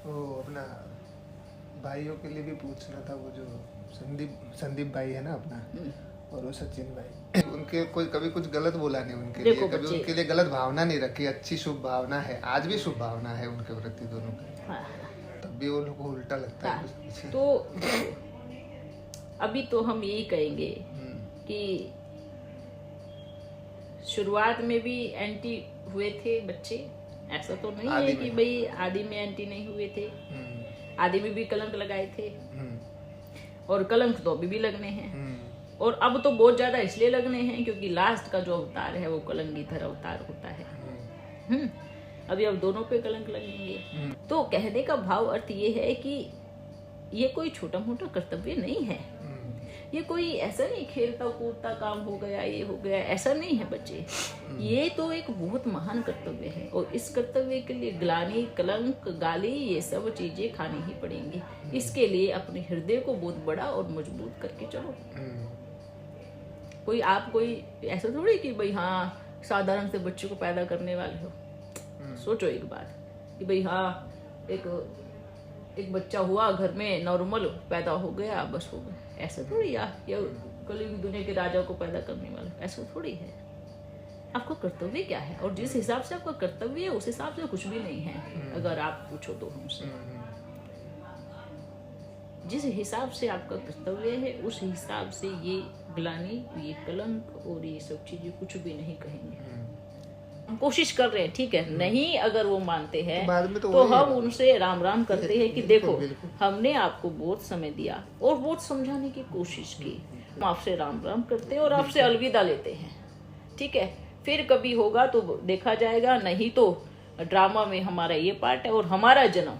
वो अपना भाइयों के लिए भी पूछना था, वो जो संदीप भाई है ना अपना, और वो सचिन भाई, उनके कोई कभी कुछ गलत बोला नहीं उनके लिए, कभी उनके लिए गलत भावना नहीं रखी, अच्छी शुभ भावना है, आज भी शुभ भावना है उनके प्रति दोनों का। हाँ। तब भी वो लोग को उल्टा लगता है। तो अभी तो हम यही कहेंगे कि शुरुआत में भी एंटी हुए थे बच्चे, ऐसा तो नहीं है कि भाई आदि में एंटी नहीं हुए थे, आदि में भी कलंक लगाए थे, और कलंक तो अभी भी लगने हैं, और अब तो बहुत ज्यादा इसलिए लगने हैं क्योंकि लास्ट का जो अवतार है वो कलंगीधर अवतार होता है। अभी अब दोनों पे कलंक लगेंगे। तो कहने का भाव अर्थ ये है कि ये कोई छोटा मोटा कर्तव्य नहीं है, ये कोई ऐसा नहीं खेलता कूदता काम हो गया, ये हो गया, ऐसा नहीं है बच्चे। ये तो एक बहुत महान कर्तव्य है, और इस कर्तव्य के लिए ग्लानि, कलंक, गाली, ये सब चीजें खानी ही पड़ेंगी। इसके लिए अपने हृदय को बहुत बड़ा और मजबूत करके चलो। कोई ऐसा थोड़ी कि भाई हाँ साधारण से बच्चे को पैदा करने वाले हो। सोचो एक बात कि भाई हाँ एक बच्चा हुआ घर में, नॉर्मल पैदा हो गया, बस हो गया, ऐसा थोड़ी। या कलयुग दुनिया के राजा को पैदा करने वाला, ऐसा थोड़ी है। आपका कर्तव्य क्या है, और जिस हिसाब से आपका कर्तव्य है उस हिसाब से कुछ भी नहीं है। अगर आप पूछो तो हमसे, जिस हिसाब से आपका कर्तव्य है उस हिसाब से ये ग्लानि, ये कलंक और ये सब चीजें कुछ भी नहीं कहेंगे। हम कोशिश कर रहे हैं, ठीक है, नहीं अगर वो मानते हैं तो हम उनसे राम राम करते हैं कि देखो हमने आपको बहुत समय दिया और बहुत समझाने की कोशिश की, हम आपसे राम राम करते हैं और आपसे अलविदा लेते हैं, ठीक है। फिर कभी होगा तो देखा जाएगा, नहीं तो ड्रामा में हमारा ये पार्ट है। और हमारा जन्म,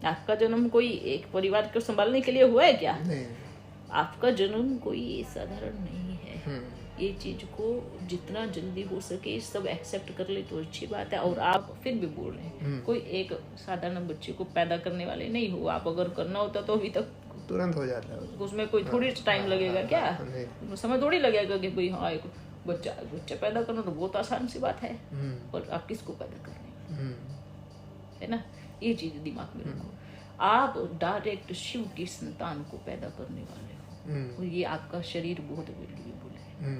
आपका जन्म कोई एक परिवार को संभालने के लिए हुआ है क्या? नहीं। आपका जन्म कोई साधारण नहीं है। ये चीज को जितना जल्दी हो सके सब एक्सेप्ट कर ले तो अच्छी बात है। और आप फिर भी बोल रहे हैं कोई एक साधारण बच्चे को पैदा करने वाले नहीं हो आप। अगर करना होता तो अभी तक तुरंत हो जाता है, उसमें कोई थोड़ी टाइम लगेगा क्या? समय थोड़ी लगेगा कि भाई हाँ एक बच्चा पैदा करना तो बहुत आसान सी बात है। और आप किसको पैदा कर रहे हैं, है ना? ये चीज दिमाग में रखो। आप डायरेक्ट शिव की संतान को पैदा करने वाले हो, और ये आपका शरीर बहुत वैल्यूएबल है।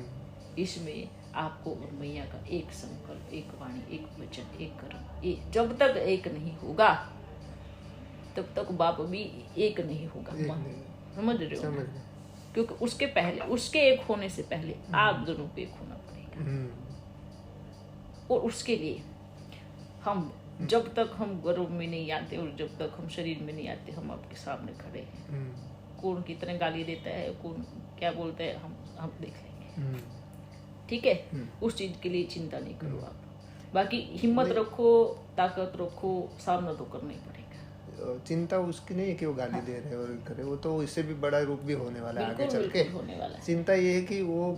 इसमें आपको और मैया का एक संकल्प, एक वाणी, एक वचन, एक कर्म, ये जब तक एक नहीं होगा तब तक बाप भी एक नहीं होगा। समझ रहे हो? क्योंकि उसके पहले, उसके एक होने से पहले आप दोनों को एक होना पड़ेगा। और उसके लिए हम जब तक हम गर्भ में नहीं आते और जब तक हम शरीर में नहीं आते, हम आपके सामने खड़े हैं। कौन कितने गाली देता है, कौन क्या बोलता है, हम देख लेंगे, ठीक है? उस चीज के लिए चिंता नहीं करो आप। बाकी हिम्मत रखो, ताकत रखो, सामना तो करना ही पड़ेगा। चिंता उसकी नहीं है कि वो गाली दे रहे और करे, वो तो इससे भी बड़ा रूप भी होने वाला है आगे चल के। चिंता ये है कि वो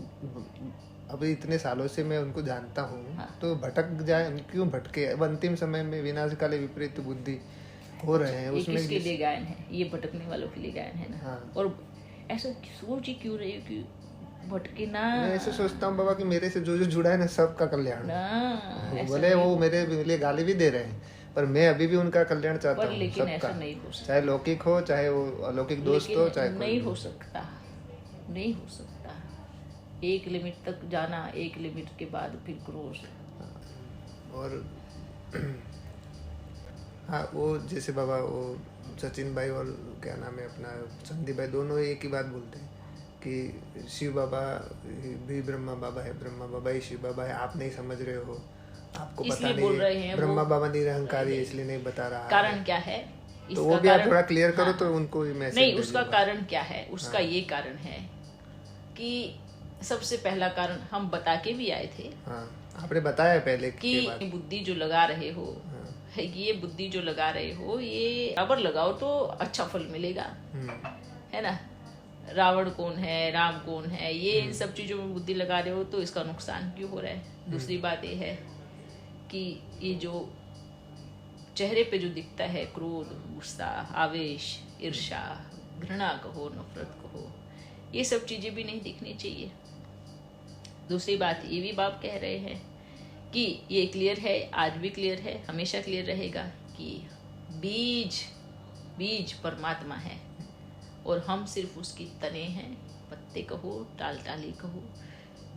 अभी इतने सालों से मैं उनको जानता हूँ, तो भटक जाए, क्यों भटके? अब अंतिम समय में विनाश काले विपरीत बुद्धि हो रहे हैं, उसमें किसके लिए गायन है? ये भटकने वालों के लिए गायन है ना। और ऐसा सोच ही क्यों रहे हो कि भटके ना? मैं ऐसे सोचता हूँ बाबा कि मेरे से जो जुड़ा है ना, सबका कलयाण। भले वो मेरे लिए गाली भी दे रहे हैं, पर मैं अभी भी उनका कल्याण चाहता हूँ। लेकिन ऐसा नहीं हो सकता, चाहे लौकिक हो, चाहे वो अलौकिक दोस्त हो, चाहे नहीं हो सकता, नहीं हो सकता। एक लिमिट तक जाना, एक लिमिट के बाद फिर क्रॉस। और हाँ, वो जैसे बाबा वो सचिन भाई और क्या नाम है अपना संदीप भाई, दोनों एक ही बात बोलते हैं कि शिव बाबा भी ब्रह्मा बाबा है, ब्रह्मा बाबा ही शिव बाबा है। आप नहीं समझ रहे हो, आपको पता नहीं है, ब्रह्मा बाबा निरहंकारी इसलिए नहीं बता रहा। कारण क्या है? तो वो भी आप थोड़ा क्लियर करो तो उनको मैसेज नहीं। उसका कारण क्या है? उसका ये कारण है कि सबसे पहला कारण हम बता के भी आए थे। आपने बताया पहले कि बुद्धि जो लगा रहे हो, ये बुद्धि जो लगा रहे हो, ये बराबर लगाओ तो अच्छा फल मिलेगा, है ना? रावण कौन है, राम कौन है, ये इन सब चीजों में बुद्धि लगा रहे हो तो इसका नुकसान क्यों हो रहा है? दूसरी बात ये है कि ये जो चेहरे पे जो दिखता है क्रोध, गुस्सा, आवेश, ईर्ष्या, घृणा कहो, नफरत कहो, ये सब चीजें भी नहीं दिखनी चाहिए। दूसरी बात ये भी बाप कह रहे हैं कि ये क्लियर है, आज भी क्लियर है, हमेशा क्लियर रहेगा कि बीज परमात्मा है और हम सिर्फ उसकी तने हैं, पत्ते कहो, टाल टाली कहो।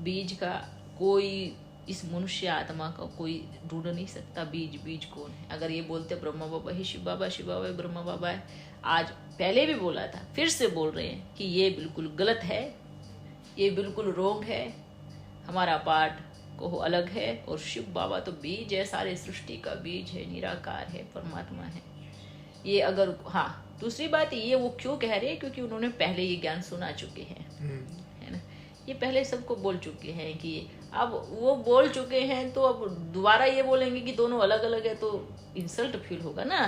बीज का कोई, इस मनुष्य आत्मा का कोई ढूंढ नहीं सकता बीज कौन है। अगर ये बोलते ब्रह्मा बाबा ही शिव बाबा, शिव बाबा ब्रह्मा बाबा है, आज पहले भी बोला था, फिर से बोल रहे हैं कि ये बिल्कुल गलत है, ये बिल्कुल रोंग है। हमारा पाठ को अलग है और शिव बाबा तो बीज है, सारे सृष्टि का बीज है, निराकार है, परमात्मा है। ये अगर, हाँ दूसरी बात ये वो क्यों कह रहे हैं, क्योंकि उन्होंने पहले ये ज्ञान सुना चुके हैं, है ना। ये पहले सबको बोल चुके हैं कि अब वो बोल चुके हैं, तो अब दोबारा ये बोलेंगे कि दोनों अलग अलग है तो इंसल्ट फील होगा ना।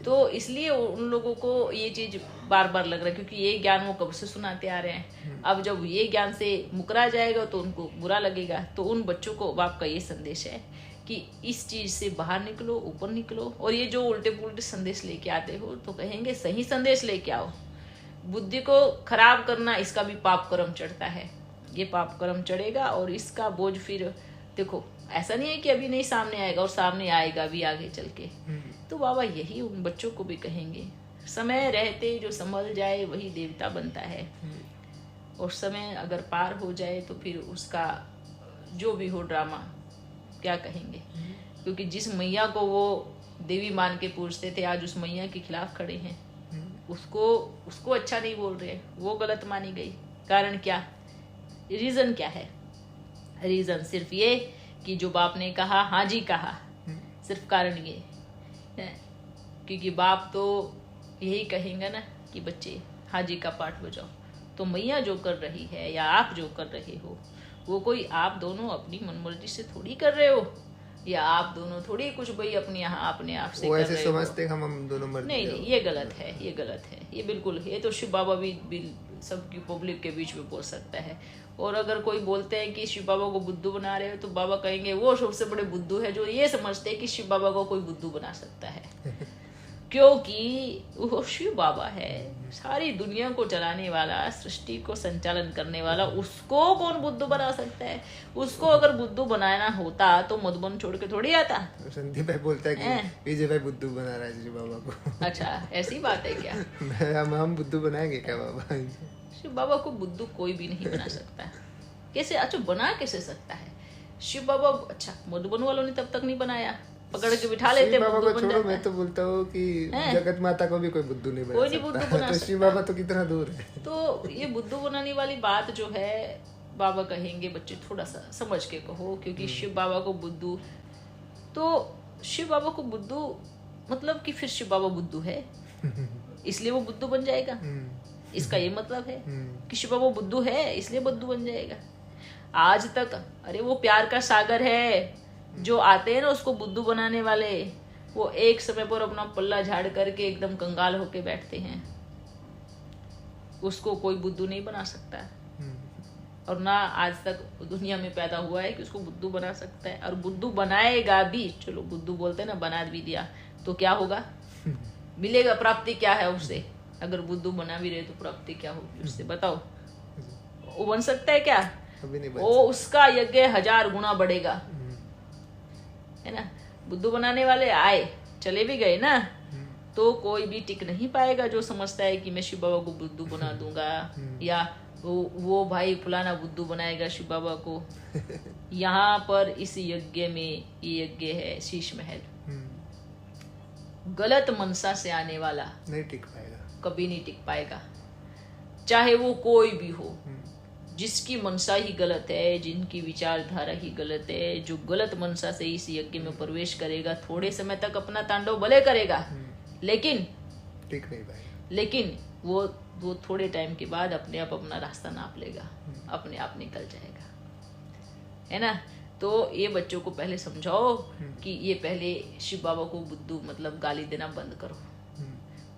तो इसलिए उन लोगों को ये चीज बार बार लग रहा है, क्योंकि ये ज्ञान वो कब से सुनाते आ रहे हैं। अब जब ये ज्ञान से मुकरा जाएगा तो उनको बुरा लगेगा। तो उन बच्चों को बाप का ये संदेश है कि इस चीज से बाहर निकलो, ऊपर निकलो। और ये जो उल्टे पुल्टे संदेश लेके आते हो तो कहेंगे सही संदेश लेके आओ। बुद्धि को खराब करना, इसका भी पाप कर्म चढ़ता है, ये पाप कर्म चढ़ेगा और इसका बोझ फिर देखो, ऐसा नहीं है कि अभी नहीं सामने आएगा, और सामने आएगा भी आगे चल के। तो बाबा यही उन बच्चों को भी कहेंगे, समय रहते जो संभल जाए वही देवता बनता है, और समय अगर पार हो जाए तो फिर उसका जो भी हो ड्रामा क्या कहेंगे। क्योंकि जिस मैया को वो देवी मान के पूछते थे, आज उस मैया के खिलाफ खड़े हैं, उसको अच्छा नहीं बोल रहे, वो गलत मानी गई। कारण क्या, रीजन क्या है? रीजन सिर्फ ये कि जो बाप ने कहा, हाँ जी कहा, सिर्फ कारण ये है। क्योंकि बाप तो यही कहेंगे ना कि बच्चे हाँ जी का पाठ बजाओ। तो मैया जो कर रही है या आप जो कर रहे हो, वो कोई आप दोनों अपनी मनमर्जी से थोड़ी कर रहे हो, या आप दोनों थोड़ी कुछ भाई अपने यहाँ अपने आप से कर रहे हो। समझते हम दोनों मर्जी। नहीं, ये गलत है, ये गलत है, ये बिल्कुल। ये तो शिव बाबा भी सबकी पब्लिक के बीच में बोल सकता है। और अगर कोई बोलते हैं कि शिव बाबा को बुद्धू बना रहे हो, तो बाबा कहेंगे वो सबसे बड़े बुद्धू है जो ये समझते हैं कि शिव बाबा को कोई बुद्धू बना सकता है। क्योंकि वो शिव बाबा है, सारी दुनिया को चलाने वाला, सृष्टि को संचालन करने वाला, उसको कौन बुद्धू बना सकता है? उसको अगर बुद्धू बनाना होता तो मधुबन छोड़ के थोड़ी आता। संदीप भाई बोलता है कि विजय भाई बुद्धू बना रहा है शिव बाबा को। अच्छा, ऐसी बात है क्या? हम बुद्धू बनाएंगे क्या बाबा? शिव बाबा को बुद्धू कोई भी नहीं बना सकता। कैसे? अच्छा, बना कैसे सकता है शिव बाबा? अच्छा, मधुबन वालों ने तब तक नहीं बनाया, पकड़ के बिठा लेते, बाबा को छोड़ो। मैं तो बोलता हूँ कि जगत माता को भी कोई बुद्धू नहीं बना सकता। बुद्धू बना तो शिव बाबा तो कितना दूर है। तो ये बुद्धू बनाने वाली बात जो है, बाबा कहेंगे बच्चे थोड़ा सा समझ के कहो। क्योंकि शिव बाबा को बुद्धू, तो शिव बाबा को बुद्धू मतलब कि फिर शिव बाबा बुद्धू है इसलिए वो बुद्धू बन जाएगा, इसका ये मतलब है कि शिव बाबा बुद्धू है इसलिए बुद्धू बन जाएगा। आज तक अरे वो प्यार का सागर है, जो आते हैं ना उसको बुद्धू बनाने वाले, वो एक समय पर अपना पल्ला झाड़ करके एकदम कंगाल होके बैठते हैं। उसको कोई बुद्धू नहीं बना सकता, और ना आज तक दुनिया में पैदा हुआ है कि उसको बुद्धू बना सकता है। और बुद्धू बनाएगा भी, चलो बुद्धू बोलते हैं ना, बना भी दिया तो क्या होगा? मिलेगा, प्राप्ति क्या है उससे? अगर बुद्धू बना भी रहे तो प्राप्ति क्या होगी उससे, बताओ? वो बन सकता है क्या? वो उसका यज्ञ 1000 गुना बढ़ेगा, है ना। बुद्धू बनाने वाले आए, चले भी गए ना, तो कोई भी टिक नहीं पाएगा जो समझता है कि मैं शिव बाबा को बुद्धू बना दूंगा, या वो भाई फलाना बुद्धू बनाएगा शिव बाबा को। यहाँ पर इस यज्ञ में, ये यज्ञ है शीश महल, गलत मनसा से आने वाला नहीं टिक पाएगा, कभी नहीं टिक पाएगा, चाहे वो कोई भी हो। जिसकी मनसा ही गलत है, जिनकी विचारधारा ही गलत है, जो गलत मनसा से इस यज्ञ में प्रवेश करेगा, थोड़े समय तक अपना तांडव भले करेगा, लेकिन टिक नहीं पाएगा। लेकिन वो थोड़े टाइम के बाद अपने आप अपना रास्ता नाप लेगा, अपने आप निकल जाएगा, है ना। तो ये बच्चों को पहले समझाओ कि ये पहले शिव बाबा को बुद्धू मतलब गाली देना बंद करो।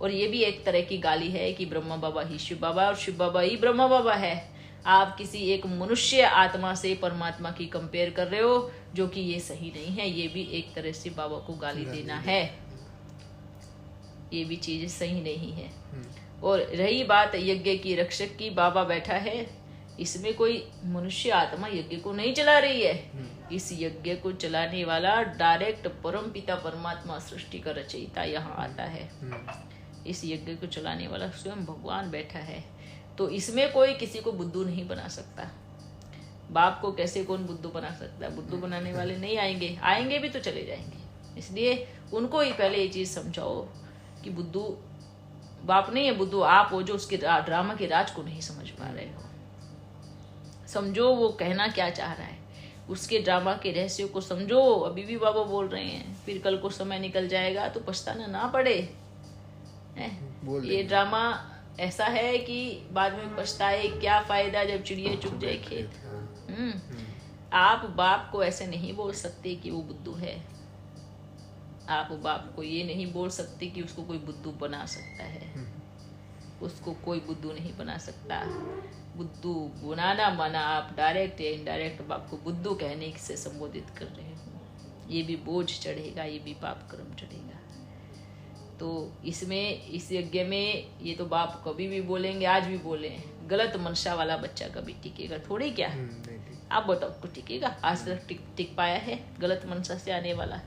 और ये भी एक तरह की गाली है कि ब्रह्मा बाबा ही शिव बाबा और शिव बाबा ही ब्रह्मा बाबा है। आप किसी एक मनुष्य आत्मा से परमात्मा की कंपेयर कर रहे हो, जो कि ये सही नहीं है। ये भी एक तरह से बाबा को गाली देना है, ये भी चीज सही नहीं है। और रही बात यज्ञ की रक्षक की, बाबा बैठा है, इसमें कोई मनुष्य आत्मा यज्ञ को नहीं चला रही है। इस यज्ञ को चलाने वाला डायरेक्ट परम पिता परमात्मा सृष्टि का रचयिता यहाँ आता है। इस यज्ञ को चलाने वाला स्वयं भगवान बैठा है। तो इसमें कोई किसी को बुद्धू नहीं बना सकता। बाप को कैसे कौन बुद्धू बना सकता है? बुद्धू बनाने वाले नहीं आएंगे, आएंगे भी तो चले जाएंगे। इसलिए उनको ही पहले ये चीज समझाओ कि बुद्धू बाप नहीं है, बुद्धू आप हो जो उसके ड्रामा के राज को नहीं समझ पा रहे हो। समझो वो कहना क्या चाह रहा है, उसके ड्रामा के रहस्य को समझो। अभी भी बाबा बोल रहे हैं, फिर कल को समय निकल जाएगा तो पछताना ना पड़े। ये ड्रामा ऐसा है कि बाद में पछताए क्या फायदा जब चिड़िया चुग जाए खेत। आप बाप को ऐसे नहीं बोल सकते कि वो बुद्धू है। आप बाप को ये नहीं बोल सकते कि उसको कोई बुद्धू बना सकता है। उसको कोई बुद्धू नहीं बना सकता। बुद्धू बनाना माना आप डायरेक्ट या इनडायरेक्ट बाप को बुद्धू कहने से संबोधित कर रहे हो। ये भी बोझ चढ़ेगा, ये भी पाप कर्म चढ़ेगा। तो इसमें इस यज्ञ में ये तो बाप कभी भी बोलेंगे, आज भी बोले, गलत मनसा वाला बच्चा कभी टिकेगा थोड़ी क्या? आप बताओ को टिकेगा? आज तक टिक पाया है? गलत मनसा से आने वाला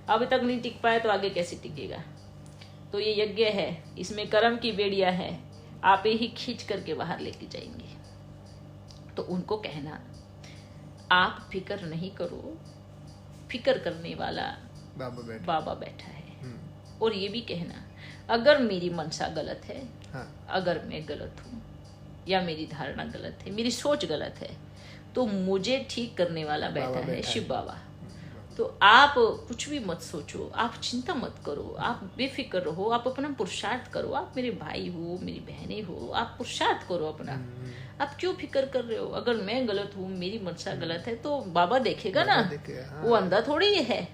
अभी तक नहीं टिक पाया तो आगे कैसे टिकेगा? तो ये यज्ञ है, इसमें कर्म की बेड़िया है, आप ही खींच करके बाहर लेके जाएंगे। तो उनको कहना आप फिक्र नहीं करो, फिक्र करने वाला बाबा बैठा है। और ये भी कहना अगर मेरी मनसा गलत है, अगर मैं गलत हूँ या मेरी धारणा गलत है, मेरी सोच गलत है, तो मुझे ठीक करने वाला बैठा है शिव बाबा। तो आप कुछ भी मत सोचो, आप चिंता मत करो, आप बेफिक्र रहो, आप अपना पुरुषार्थ करो। आप मेरे भाई हो, मेरी बहनें हो, आप पुरुषार्थ करो अपना। आप क्यों फिक्र कर रहे हो? अगर मैं गलत हूँ, मेरी मनसा गलत है, तो बाबा देखेगा ना। वो अंधा थोड़ी है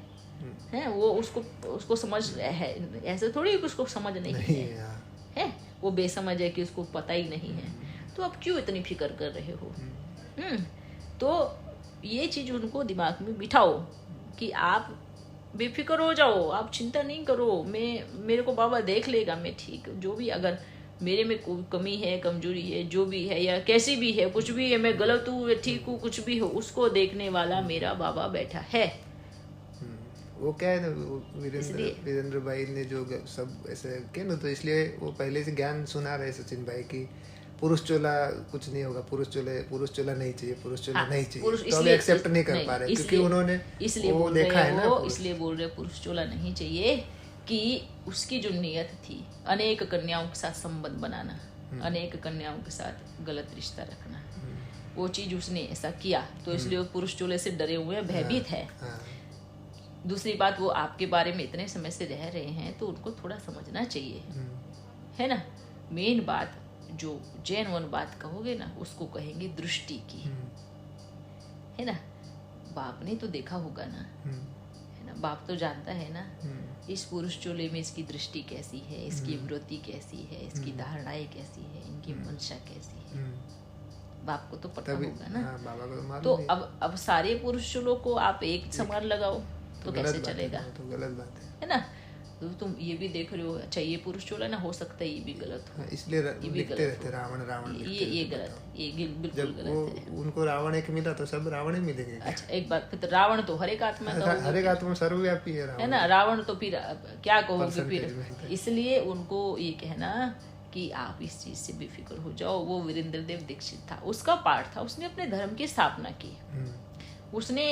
वो उसको समझ है, ऐसे थोड़ी उसको समझ नहीं है। वो बेसमझ है कि उसको पता ही नहीं है। तो आप क्यों इतनी फिक्र कर रहे हो? तो ये चीज उनको दिमाग में बिठाओ कि आप बेफिक्र हो जाओ, आप चिंता नहीं करो। मेरे को बाबा देख लेगा, मैं ठीक जो भी, अगर मेरे में कोई कमी है, कमजोरी है, जो भी है या कैसी भी है, कुछ भी है, मैं गलत हूँ या ठीक हूँ, कुछ भी हो, उसको देखने वाला मेरा बाबा बैठा है। वो क्या है ना, वीरेंद्र भाई ने जो सब ऐसे क्या ना, तो इसलिए वो पहले से ज्ञान सुना रहे सचिन भाई की पुरुष चोला कुछ नहीं होगा, पुरुष चोला नहीं चाहिए, पुरुष चोला नहीं चाहिए। तो अभी एक्सेप्ट नहीं कर पा रहे क्योंकि उन्होंने वो देखा है ना। इसलिए बोल रहे पुरुष चोला नहीं चाहिए कि उसकी जो नियत थी अनेक कन्याओं के साथ संबंध बनाना, अनेक कन्याओं के साथ गलत रिश्ता रखना, वो चीज उसने ऐसा किया, तो इसलिए वो पुरुष चोले से डरे हुए हैं, भयभीत है। दूसरी बात, वो आपके बारे में इतने समय से रह रहे हैं तो उनको थोड़ा समझना चाहिए, है ना। मेन बात जो जैन वन बात कहोगे ना, उसको कहेंगे दृष्टि की, है ना। बाप ने तो देखा होगा ना, है ना, बाप तो जानता है ना इस पुरुष चोले में इसकी दृष्टि कैसी है, इसकी वृत्ति कैसी है, इसकी धारणाएं कैसी है, इनकी मंशा कैसी है, बाप को तो पता होगा ना। बाबा तो अब सारे पुरुष चोलों को आप एक समान लगाओ तो कैसे चलेगा? तो गलत बात है ना। तो तुम ये भी देख रहे हो, अच्छा ये पुरुष चोला ना, हो सकता है ये भी गलत हो, इसलिए लिखते रहते रावण ये गलत, ये बिल्कुल गलत है। उनको रावण एक मिला तो सब रावण ही मिलेंगे। अच्छा एक बात, फिर रावण तो हर एक आत्मा का, हर एक आत्मा सर्वव्यापी है ना। रावण तो फिर क्या कहोगे फिर? इसलिए उनको ये कहना कि आप इस चीज से बेफिक्र हो जाओ। वो वीरेंद्र देव दीक्षित था, उसका पाठ था, उसने अपने धर्म की स्थापना की, उसने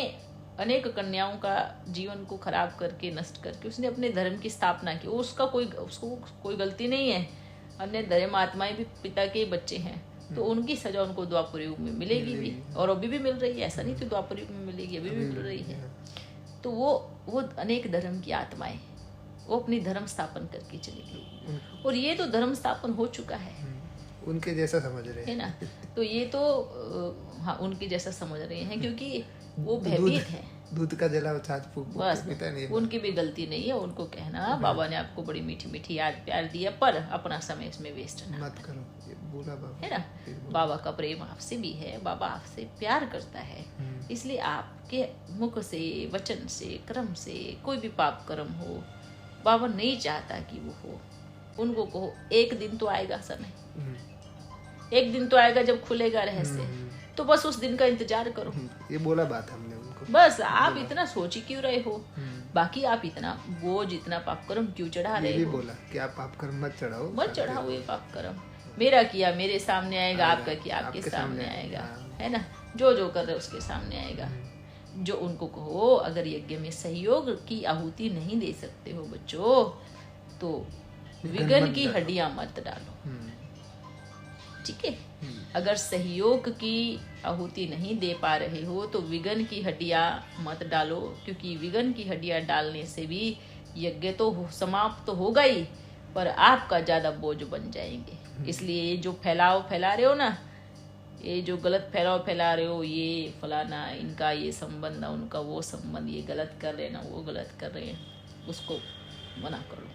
अनेक कन्याओं का जीवन को खराब करके, नष्ट करके उसने अपने धर्म की स्थापना की। उसको कोई गलती नहीं है। अन्य धर्म आत्माएं भी पिता के बच्चे हैं, तो उनकी सजा उनको द्वापर युग में मिलेगी भी, और अभी भी मिल रही है। ऐसा नहीं कि द्वापर युग में मिलेगी, अभी भी मिल रही है। तो वो अनेक धर्म की आत्माएं वो अपनी धर्म स्थापन करके चलेगी, और ये तो धर्म स्थापन हो चुका है, उनके जैसा समझ रहे हैं ना। तो ये तो हाँ उनके जैसा समझ रहे हैं, क्योंकि वो भयभीत है। दूध का जला छाछ बस उनकी भी गलती नहीं है। उनको कहना बाबा ने आपको बड़ी मीठी मीठी याद प्यार दिया, पर अपना समय इसमें वेस्ट मत करो, बोला बाबा, है ना। बाबा का प्रेम आपसे भी है, बाबा आपसे प्यार करता है, इसलिए आपके मुख से, वचन से, कर्म से कोई भी पाप कर्म हो, बाबा नहीं चाहता कि वो हो। उनको कहो एक दिन तो आएगा समय, एक दिन तो आएगा जब खुलेगा रहस्य, तो बस उस दिन का इंतजार करो। ये बोला बात हमने उनको। बस आप इतना सोच ही क्यों रहे हो? बाकी आप इतना बोझ, इतना पाप कर्म क्यों चढ़ा ये रहे भी हो? बोला कि आप पाप कर्म मत चढ़ाओ, मत चढ़ाओ ये पाप कर्म। मेरा किया मेरे सामने आएगा, आपका किया आपके सामने आएगा, है ना? जो जो कर रहे उसके सामने आएगा। जो उनको कहो अगर यज्ञ में सहयोग की आहुति नहीं दे सकते हो बच्चों, तो विघन की हड्डियां मत डालो, ठीक है? अगर सहयोग की आहुति नहीं दे पा रहे हो तो विघन की हड्डियां मत डालो, क्योंकि विघन की हड्डियां डालने से भी यज्ञ तो समाप्त तो होगा ही, पर आपका ज्यादा बोझ बन जाएंगे। इसलिए ये जो फैला रहे हो ना, ये जो गलत फैला रहे हो, ये फलाना इनका ये संबंध ना उनका वो संबंध, ये गलत कर रहे हैं ना वो गलत कर रहे हैं, उसको मना करो।